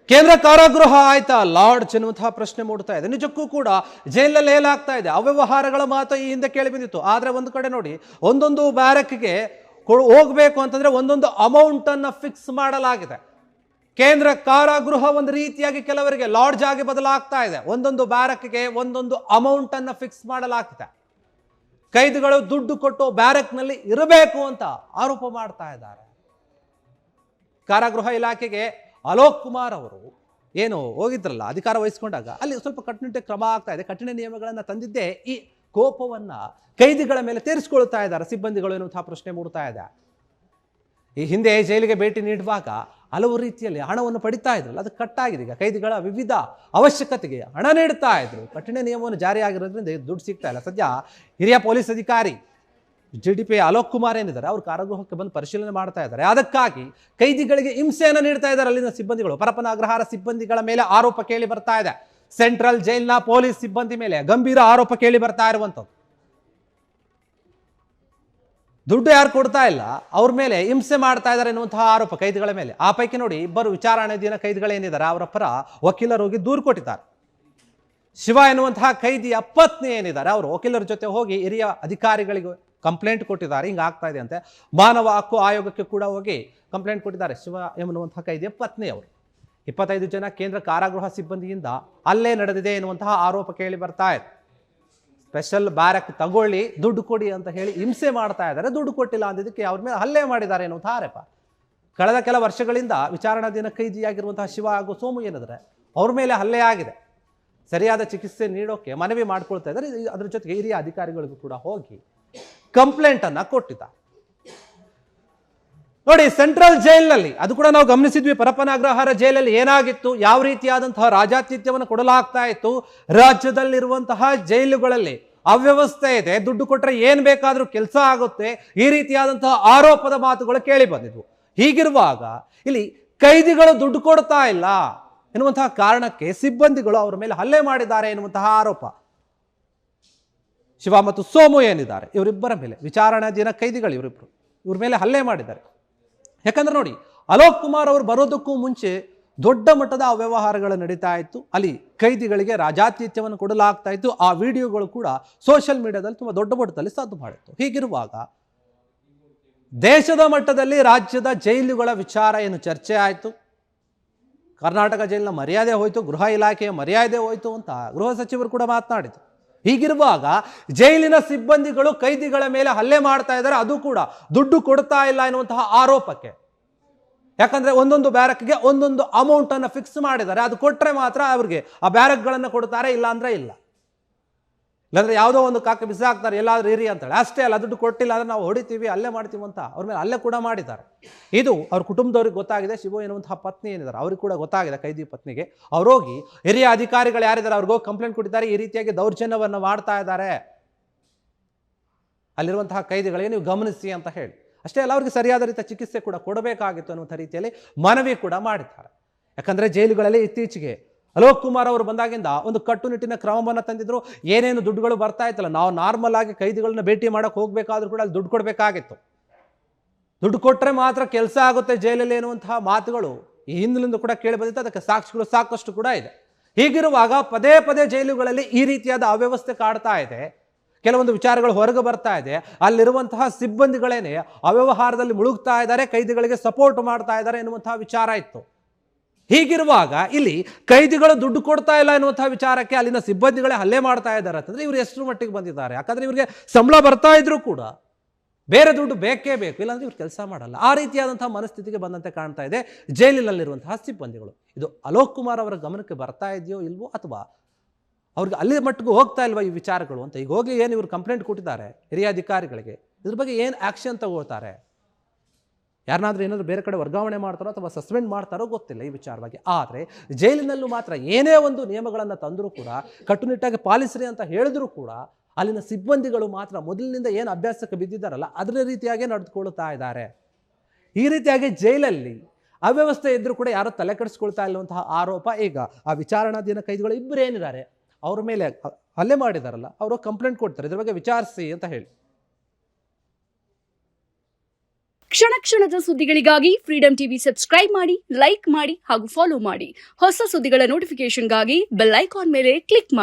ಕೇಂದ್ರ ಕಾರಾಗೃಹ ಆಯ್ತಾ ಲಾರ್ಡ್ಜ್ ಎನ್ನುವಂತಹ ಪ್ರಶ್ನೆ ಮೂಡ್ತಾ ಇದೆ. ನಿಜಕ್ಕೂ ಕೂಡ ಜೈಲಲ್ಲಿ ಏಲಾಗ್ತಾ ಇದೆ. ಅವ್ಯವಹಾರಗಳ ಮಾತು ಈ ಹಿಂದೆ ಕೇಳಿ ಬಂದಿತ್ತು. ಆದ್ರೆ ಒಂದು ಕಡೆ ನೋಡಿ, ಒಂದೊಂದು ಬ್ಯಾರಕ್ಗೆ ಹೋಗ್ಬೇಕು ಅಂತಂದ್ರೆ ಒಂದೊಂದು ಅಮೌಂಟ್ ಅನ್ನ ಫಿಕ್ಸ್ ಮಾಡಲಾಗಿದೆ. ಕೇಂದ್ರ ಕಾರಾಗೃಹ ಒಂದು ರೀತಿಯಾಗಿ ಕೆಲವರಿಗೆ ಲಾಡ್ಜ್ ಆಗಿ ಬದಲಾಗ್ತಾ ಇದೆ. ಒಂದೊಂದು ಬ್ಯಾರಕ್ಗೆ ಒಂದೊಂದು ಅಮೌಂಟ್ ಅನ್ನ ಫಿಕ್ಸ್ ಮಾಡಲಾಗ್ತಿದೆ. ಕೈದಿಗಳು ದುಡ್ಡು ಕೊಟ್ಟು ಬ್ಯಾರಕ್ನಲ್ಲಿ ಇರಬೇಕು ಅಂತ ಆರೋಪ ಮಾಡ್ತಾ ಇದ್ದಾರೆ. ಕಾರಾಗೃಹ ಇಲಾಖೆಗೆ ಅಲೋಕ್ ಕುಮಾರ್ ಅವರು ಏನು ಹೋಗಿದ್ರಲ್ಲ ಅಧಿಕಾರ ವಹಿಸಿಕೊಂಡಾಗ, ಅಲ್ಲಿ ಸ್ವಲ್ಪ ಕಟ್ಟುನಿಟ್ಟಿನ ಕ್ರಮ ಆಗ್ತಾ ಇದೆ. ಕಠಿಣ ನಿಯಮಗಳನ್ನು ತಂದಿದ್ದೇ ಈ ಕೋಪವನ್ನ ಕೈದಿಗಳ ಮೇಲೆ ತೀರಿಸಿಕೊಳ್ತಾ ಇದ್ದಾರೆ ಸಿಬ್ಬಂದಿಗಳು ಎನ್ನುವಂತಹ ಪ್ರಶ್ನೆ ಮೂಡ್ತಾ ಇದೆ. ಈ ಹಿಂದೆ ಜೈಲಿಗೆ ಭೇಟಿ ನೀಡುವಾಗ ಹಲವು ರೀತಿಯಲ್ಲಿ ಹಣವನ್ನು ಪಡಿತಾ ಇದ್ರಲ್ಲ, ಅದು ಕಟ್ಟಾಗಿದೆ. ಈಗ ಕೈದಿಗಳ ವಿವಿಧ ಅವಶ್ಯಕತೆಗೆ ಹಣ ನೀಡ್ತಾ ಇದ್ರು. ಕಠಿಣ ನಿಯಮವನ್ನು ಜಾರಿಯಾಗಿರೋದ್ರಿಂದ ದುಡ್ಡು ಸಿಗ್ತಾ ಇಲ್ಲ. ಸದ್ಯ ಹಿರಿಯ ಪೊಲೀಸ್ ಅಧಿಕಾರಿ GDP ಅಲೋಕ್ ಕುಮಾರ್ ಏನಿದ್ದಾರೆ, ಅವರು ಕಾರಾಗೃಹಕ್ಕೆ ಬಂದು ಪರಿಶೀಲನೆ ಮಾಡ್ತಾ ಇದ್ದಾರೆ. ಅದಕ್ಕಾಗಿ ಕೈದಿಗಳಿಗೆ ಹಿಂಸೆಯನ್ನು ನೀಡ್ತಾ ಇದ್ದಾರೆ ಅಲ್ಲಿನ ಸಿಬ್ಬಂದಿಗಳು. ಪರಪ್ಪನ ಅಗ್ರಹಾರ ಸಿಬ್ಬಂದಿಗಳ ಮೇಲೆ ಆರೋಪ ಕೇಳಿ ಬರ್ತಾ ಇದೆ. ಸೆಂಟ್ರಲ್ ಜೈಲ್ನ ಪೊಲೀಸ್ ಸಿಬ್ಬಂದಿ ಮೇಲೆ ಗಂಭೀರ ಆರೋಪ ಕೇಳಿ ಬರ್ತಾ ಇರುವಂಥದ್ದು. ದುಡ್ಡು ಯಾರು ಕೊಡ್ತಾ ಇಲ್ಲ, ಅವ್ರ ಮೇಲೆ ಹಿಂಸೆ ಮಾಡ್ತಾ ಇದ್ದಾರೆ ಎನ್ನುವಂತಹ ಆರೋಪ ಕೈದಿಗಳ ಮೇಲೆ. ಆ ಪೈಕಿ ನೋಡಿ, ಇಬ್ಬರು ವಿಚಾರಣಾಧೀನ ಕೈದಿಗಳೇನಿದ್ದಾರೆ ಅವರ ಪರ ವಕೀಲರು ಹೋಗಿ ದೂರು ಕೊಟ್ಟಿದ್ದಾರೆ. ಶಿವ ಎನ್ನುವಂತಹ ಕೈದಿಯ ಪತ್ನಿ ಏನಿದ್ದಾರೆ, ಅವರು ವಕೀಲರ ಜೊತೆ ಹೋಗಿ ಹಿರಿಯ ಅಧಿಕಾರಿಗಳಿಗೆ ಕಂಪ್ಲೇಂಟ್ ಕೊಟ್ಟಿದ್ದಾರೆ. ಹಿಂಗೆ ಆಗ್ತಾ ಇದೆ ಅಂತೆ. ಮಾನವ ಹಕ್ಕು ಆಯೋಗಕ್ಕೆ ಕೂಡ ಹೋಗಿ ಕಂಪ್ಲೇಂಟ್ ಕೊಟ್ಟಿದ್ದಾರೆ ಶಿವ ಎನ್ನುವಂತಹ ಕೈದಿಯ ಪತ್ನಿ ಅವರು. 25 ಜನ ಕೇಂದ್ರ ಕಾರಾಗೃಹ ಸಿಬ್ಬಂದಿಯಿಂದ ಹಲ್ಲೆ ನಡೆದಿದೆ ಎನ್ನುವಂತಹ ಆರೋಪ ಕೇಳಿ ಬರ್ತಾ ಇದೆ. ಸ್ಪೆಷಲ್ ಬ್ಯಾರಕ್ ತಗೊಳ್ಳಿ, ದುಡ್ಡು ಕೊಡಿ ಅಂತ ಹೇಳಿ ಹಿಂಸೆ ಮಾಡ್ತಾ ಇದ್ದಾರೆ. ದುಡ್ಡು ಕೊಟ್ಟಿಲ್ಲ ಅಂದಿದ್ದಕ್ಕೆ ಅವ್ರ ಮೇಲೆ ಹಲ್ಲೆ ಮಾಡಿದ್ದಾರೆ ಎನ್ನುವಂತಹ ಆರೋಪ. ಕಳೆದ ಕೆಲ ವರ್ಷಗಳಿಂದ ವಿಚಾರಣಾಧೀನ ಕೈದಿಯಾಗಿರುವಂತಹ ಶಿವ ಹಾಗೂ ಸೋಮು ಏನಿದ್ರೆ ಅವ್ರ ಮೇಲೆ ಹಲ್ಲೆ ಆಗಿದೆ. ಸರಿಯಾದ ಚಿಕಿತ್ಸೆ ನೀಡೋಕೆ ಮನವಿ ಮಾಡ್ಕೊಳ್ತಾ ಇದ್ದಾರೆ. ಅದ್ರ ಜೊತೆಗೆ ಹಿರಿಯ ಅಧಿಕಾರಿಗಳಿಗೂ ಕೂಡ ಹೋಗಿ ಕಂಪ್ಲೇಂಟ್ ಅನ್ನ ಕೊಟ್ಟಿದ್ದಾರೆ. ನೋಡಿ, ಸೆಂಟ್ರಲ್ ಜೈಲಿನಲ್ಲಿ ಅದು ಕೂಡ ನಾವು ಗಮನಿಸಿದ್ವಿ. ಪರಪ್ಪನ ಅಗ್ರಹಾರ ಜೈಲಲ್ಲಿ ಏನಾಗಿತ್ತು, ಯಾವ ರೀತಿಯಾದಂತಹ ರಾಜಾತಿಥ್ಯವನ್ನು ಕೊಡಲಾಗ್ತಾ ಇತ್ತು. ರಾಜ್ಯದಲ್ಲಿರುವಂತಹ ಜೈಲುಗಳಲ್ಲಿ ಅವ್ಯವಸ್ಥೆ ಇದೆ, ದುಡ್ಡು ಕೊಟ್ಟರೆ ಏನ್ ಬೇಕಾದ್ರೂ ಕೆಲಸ ಆಗುತ್ತೆ, ಈ ರೀತಿಯಾದಂತಹ ಆರೋಪದ ಮಾತುಗಳು ಕೇಳಿ ಬಂದಿದ್ವು. ಹೀಗಿರುವಾಗ ಇಲ್ಲಿ ಕೈದಿಗಳು ದುಡ್ಡು ಕೊಡ್ತಾ ಇಲ್ಲ ಎನ್ನುವಂತಹ ಕಾರಣಕ್ಕೆ ಸಿಬ್ಬಂದಿಗಳು ಅವರ ಮೇಲೆ ಹಲ್ಲೆ ಮಾಡಿದ್ದಾರೆ ಎನ್ನುವಂತಹ ಆರೋಪ ಶಿವ ಮತ್ತು ಸೋಮು ಏನಿದ್ದಾರೆ ಇವರಿಬ್ಬರ ಮೇಲೆ, ವಿಚಾರಣಾಧೀನ ಕೈದಿಗಳು ಇವರಿಬ್ಬರು, ಇವ್ರ ಮೇಲೆ ಹಲ್ಲೆ ಮಾಡಿದ್ದಾರೆ. ಯಾಕಂದ್ರೆ ನೋಡಿ, ಅಲೋಕ್ ಕುಮಾರ್ ಅವರು ಬರೋದಕ್ಕೂ ಮುಂಚೆ ದೊಡ್ಡ ಮಟ್ಟದ ಅವ್ಯವಹಾರಗಳು ನಡೀತಾ ಇತ್ತು. ಅಲ್ಲಿ ಕೈದಿಗಳಿಗೆ ರಾಜಾತಿಥ್ಯವನ್ನು ಕೊಡಲಾಗ್ತಾ ಇತ್ತು. ಆ ವಿಡಿಯೋಗಳು ಕೂಡ ಸೋಷಿಯಲ್ ಮೀಡಿಯಾದಲ್ಲಿ ತುಂಬಾ ದೊಡ್ಡ ಮಟ್ಟದಲ್ಲಿ ಸದ್ದು ಮಾಡಿತ್ತು. ಹೀಗಿರುವಾಗ ದೇಶದ ಮಟ್ಟದಲ್ಲಿ ರಾಜ್ಯದ ಜೈಲುಗಳ ವಿಚಾರ ಏನು ಚರ್ಚೆ ಆಯಿತು. ಕರ್ನಾಟಕ ಜೈಲಿನ ಮರ್ಯಾದೆ ಹೋಯಿತು, ಗೃಹ ಇಲಾಖೆಯ ಮರ್ಯಾದೆ ಹೋಯಿತು ಅಂತ ಗೃಹ ಸಚಿವರು ಕೂಡ ಮಾತನಾಡಿದರು. ಹೀಗಿರುವಾಗ ಜೈಲಿನ ಸಿಬ್ಬಂದಿಗಳು ಕೈದಿಗಳ ಮೇಲೆ ಹಲ್ಲೆ ಮಾಡ್ತಾ ಇದ್ದಾರೆ, ಅದು ಕೂಡ ದುಡ್ಡು ಕೊಡ್ತಾ ಇಲ್ಲ ಎನ್ನುವಂತಹ ಆರೋಪಕ್ಕೆ. ಯಾಕಂದ್ರೆ ಒಂದೊಂದು ಬ್ಯಾರಕ್ಗೆ ಒಂದೊಂದು ಅಮೌಂಟ್ ಅನ್ನು ಫಿಕ್ಸ್ ಮಾಡಿದ್ದಾರೆ. ಅದು ಕೊಟ್ಟರೆ ಮಾತ್ರ ಅವ್ರಿಗೆ ಆ ಬ್ಯಾರಕ್ಗಳನ್ನು ಕೊಡ್ತಾರೆ, ಇಲ್ಲ ಅಂದ್ರೆ ಇಲ್ಲ. ಇಲ್ಲಾಂದ್ರೆ ಯಾವುದೋ ಒಂದು ಕಾಕ ಬಿಸಾಕ್ತಾರೆ, ಎಲ್ಲಾದ್ರೂ ಇರಿ ಅಂತೇಳಿ. ಅಷ್ಟೇ ಅಲ್ಲ, ದುಡ್ಡು ಕೊಟ್ಟಿಲ್ಲ ಅಂದ್ರೆ ನಾವು ಹೊಡಿತೀವಿ, ಅಲ್ಲೇ ಮಾಡ್ತೀವಿ ಅಂತ ಅವ್ರ ಮೇಲೆ ಅಲ್ಲೇ ಕೂಡ ಮಾಡಿದ್ದಾರೆ. ಇದು ಅವ್ರ ಕುಟುಂಬದವ್ರಿಗೆ ಗೊತ್ತಾಗಿದೆ. ಶಿವ ಎನ್ನುವಂತಹ ಪತ್ನಿ ಏನಿದ್ದಾರೆ ಅವ್ರಿಗೆ ಕೂಡ ಗೊತ್ತಾಗಿದೆ, ಕೈದಿ ಪತ್ನಿಗೆ. ಅವ್ರೋಗಿ ಹಿರಿಯ ಅಧಿಕಾರಿಗಳು ಯಾರಿದ್ದಾರೆ ಅವ್ರಿಗೋಗಿ ಕಂಪ್ಲೇಂಟ್ ಕೊಟ್ಟಿದ್ದಾರೆ. ಈ ರೀತಿಯಾಗಿ ದೌರ್ಜನ್ಯವನ್ನು ಮಾಡ್ತಾ ಇದ್ದಾರೆ ಅಲ್ಲಿರುವಂತಹ ಕೈದಿಗಳಿಗೆ, ನೀವು ಗಮನಿಸಿ ಅಂತ ಹೇಳಿ. ಅಷ್ಟೇ ಅಲ್ಲ, ಅವ್ರಿಗೆ ಸರಿಯಾದ ರೀತಿಯ ಚಿಕಿತ್ಸೆ ಕೂಡ ಕೊಡಬೇಕಾಗಿತ್ತು ಅನ್ನುವಂಥ ರೀತಿಯಲ್ಲಿ ಮನವಿ ಕೂಡ ಮಾಡಿದ್ದಾರೆ. ಯಾಕಂದ್ರೆ ಜೈಲುಗಳಲ್ಲಿ ಇತ್ತೀಚೆಗೆ ಅಲೋಕ್ ಕುಮಾರ್ ಅವರು ಬಂದಾಗಿಂದ ಒಂದು ಕಟ್ಟುನಿಟ್ಟಿನ ಕ್ರಮವನ್ನು ತಂದಿದ್ರು. ಏನೇನು ದುಡ್ಡುಗಳು ಬರ್ತಾ ಇತ್ತಲ್ಲ, ನಾವು ನಾರ್ಮಲ್ ಆಗಿ ಕೈದಿಗಳನ್ನ ಭೇಟಿ ಮಾಡಕ್ಕೆ ಹೋಗ್ಬೇಕಾದ್ರೂ ಕೂಡ ಅಲ್ಲಿ ದುಡ್ಡು ಕೊಡಬೇಕಾಗಿತ್ತು. ದುಡ್ಡು ಕೊಟ್ಟರೆ ಮಾತ್ರ ಕೆಲಸ ಆಗುತ್ತೆ ಜೈಲಲ್ಲಿ ಎನ್ನುವಂತಹ ಮಾತುಗಳು ಈ ಹಿಂದಿನಿಂದ ಕೂಡ ಕೇಳಿ ಬಂದಿತ್ತು. ಅದಕ್ಕೆ ಸಾಕ್ಷಿಗಳು ಸಾಕಷ್ಟು ಕೂಡ ಇದೆ. ಹೀಗಿರುವಾಗ ಪದೇ ಪದೇ ಜೈಲುಗಳಲ್ಲಿ ಈ ರೀತಿಯಾದ ಅವ್ಯವಸ್ಥೆ ಕಾಡ್ತಾ ಇದೆ. ಕೆಲವೊಂದು ವಿಚಾರಗಳು ಹೊರಗೆ ಬರ್ತಾ ಇದೆ. ಅಲ್ಲಿರುವಂತಹ ಸಿಬ್ಬಂದಿಗಳೇನೆ ಅವ್ಯವಹಾರದಲ್ಲಿ ಮುಳುಗ್ತಾ ಇದ್ದಾರೆ, ಕೈದಿಗಳಿಗೆ ಸಪೋರ್ಟ್ ಮಾಡ್ತಾ ಇದ್ದಾರೆ ಎನ್ನುವಂತಹ ವಿಚಾರ ಇತ್ತು. ಹೀಗಿರುವಾಗ ಇಲ್ಲಿ ಕೈದಿಗಳು ದುಡ್ಡು ಕೊಡ್ತಾ ಇಲ್ಲ ಎನ್ನುವಂತಹ ವಿಚಾರಕ್ಕೆ ಅಲ್ಲಿನ ಸಿಬ್ಬಂದಿಗಳೇ ಹಲ್ಲೆ ಮಾಡ್ತಾ ಇದ್ದಾರೆ ಅಂತಂದ್ರೆ ಇವರು ಎಷ್ಟು ಮಟ್ಟಿಗೆ ಬಂದಿದ್ದಾರೆ. ಯಾಕಂದ್ರೆ ಇವರಿಗೆ ಸಂಬಳ ಬರ್ತಾ ಇದ್ರು ಕೂಡ ಬೇರೆ ದುಡ್ಡು ಬೇಕೇ ಬೇಕು, ಇಲ್ಲಾಂದ್ರೆ ಇವ್ರು ಕೆಲಸ ಮಾಡಲ್ಲ. ಆ ರೀತಿಯಾದಂತಹ ಮನಸ್ಥಿತಿಗೆ ಬಂದಂತೆ ಕಾಣ್ತಾ ಇದೆ ಜೈಲಿನಲ್ಲಿರುವಂತಹ ಸಿಬ್ಬಂದಿಗಳು. ಇದು ಅಲೋಕ್ ಕುಮಾರ್ ಅವರ ಗಮನಕ್ಕೆ ಬರ್ತಾ ಇದೆಯೋ ಇಲ್ವೋ, ಅಥವಾ ಅವ್ರಿಗೆ ಅಲ್ಲಿ ಮಟ್ಟಿಗೆ ಹೋಗ್ತಾ ಇಲ್ವಾ ಈ ವಿಚಾರಗಳು ಅಂತ. ಈಗ ಹೋಗಿ ಏನು ಇವರು ಕಂಪ್ಲೇಂಟ್ ಕೊಟ್ಟಿದ್ದಾರೆ ಹಿರಿಯ ಅಧಿಕಾರಿಗಳಿಗೆ, ಇದ್ರ ಬಗ್ಗೆ ಏನು ಆಕ್ಷನ್ ತಗೊಳ್ತಾರೆ, ಯಾರನ್ನಾದ್ರೂ ಏನಾದರೂ ಬೇರೆ ಕಡೆ ವರ್ಗಾವಣೆ ಮಾಡ್ತಾರೋ ಅಥವಾ ಸಸ್ಪೆಂಡ್ ಮಾಡ್ತಾರೋ ಗೊತ್ತಿಲ್ಲ ಈ ವಿಚಾರವಾಗಿ. ಆದರೆ ಜೈಲಿನಲ್ಲೂ ಮಾತ್ರ ಏನೇ ಒಂದು ನಿಯಮಗಳನ್ನು ತಂದರೂ ಕೂಡ, ಕಟ್ಟುನಿಟ್ಟಾಗಿ ಪಾಲಿಸ್ರಿ ಅಂತ ಹೇಳಿದ್ರು ಕೂಡ, ಅಲ್ಲಿನ ಸಿಬ್ಬಂದಿಗಳು ಮಾತ್ರ ಮೊದಲಿನಿಂದ ಏನು ಅಭ್ಯಾಸಕ್ಕೆ ಬಿದ್ದಿದ್ದಾರಲ್ಲ ಅದರ ರೀತಿಯಾಗಿ ನಡೆದುಕೊಳ್ತಾ ಇದ್ದಾರೆ. ಈ ರೀತಿಯಾಗಿ ಜೈಲಲ್ಲಿ ಅವ್ಯವಸ್ಥೆ ಇದ್ರೂ ಕೂಡ ಯಾರು ತಲೆ ಕೆಡಿಸ್ಕೊಳ್ತಾ ಇಲ್ಲವಂತಹ ಆರೋಪ ಈಗ ಆ ವಿಚಾರಣಾಧೀನ ಕೈದಿಗಳು ಇಬ್ಬರು ಏನಿದ್ದಾರೆ ಅವ್ರ ಮೇಲೆ ಹಲ್ಲೆ ಮಾಡಿದಾರಲ್ಲ, ಅವರು ಕಂಪ್ಲೇಂಟ್ ಕೊಡ್ತಾರೆ, ಇದ್ರ ಬಗ್ಗೆ ವಿಚಾರಿಸಿ ಅಂತ ಹೇಳಿ. ಕ್ಷಣ ಕ್ಷಣದ ಸುದ್ದಿಗಳಿಗಾಗಿ ಫ್ರೀಡಂ ಟಿವಿ ಸಬ್ಸ್ಕ್ರೈಬ್ ಮಾಡಿ, ಲೈಕ್ ಮಾಡಿ ಹಾಗೂ ಫಾಲೋ ಮಾಡಿ. ಹೊಸ ಸುದ್ದಿಗಳ ನೋಟಿಫಿಕೇಶನ್ಗಾಗಿ ಬೆಲ್ ಐಕಾನ್ ಮೇಲೆ ಕ್ಲಿಕ್ ಮಾಡಿ.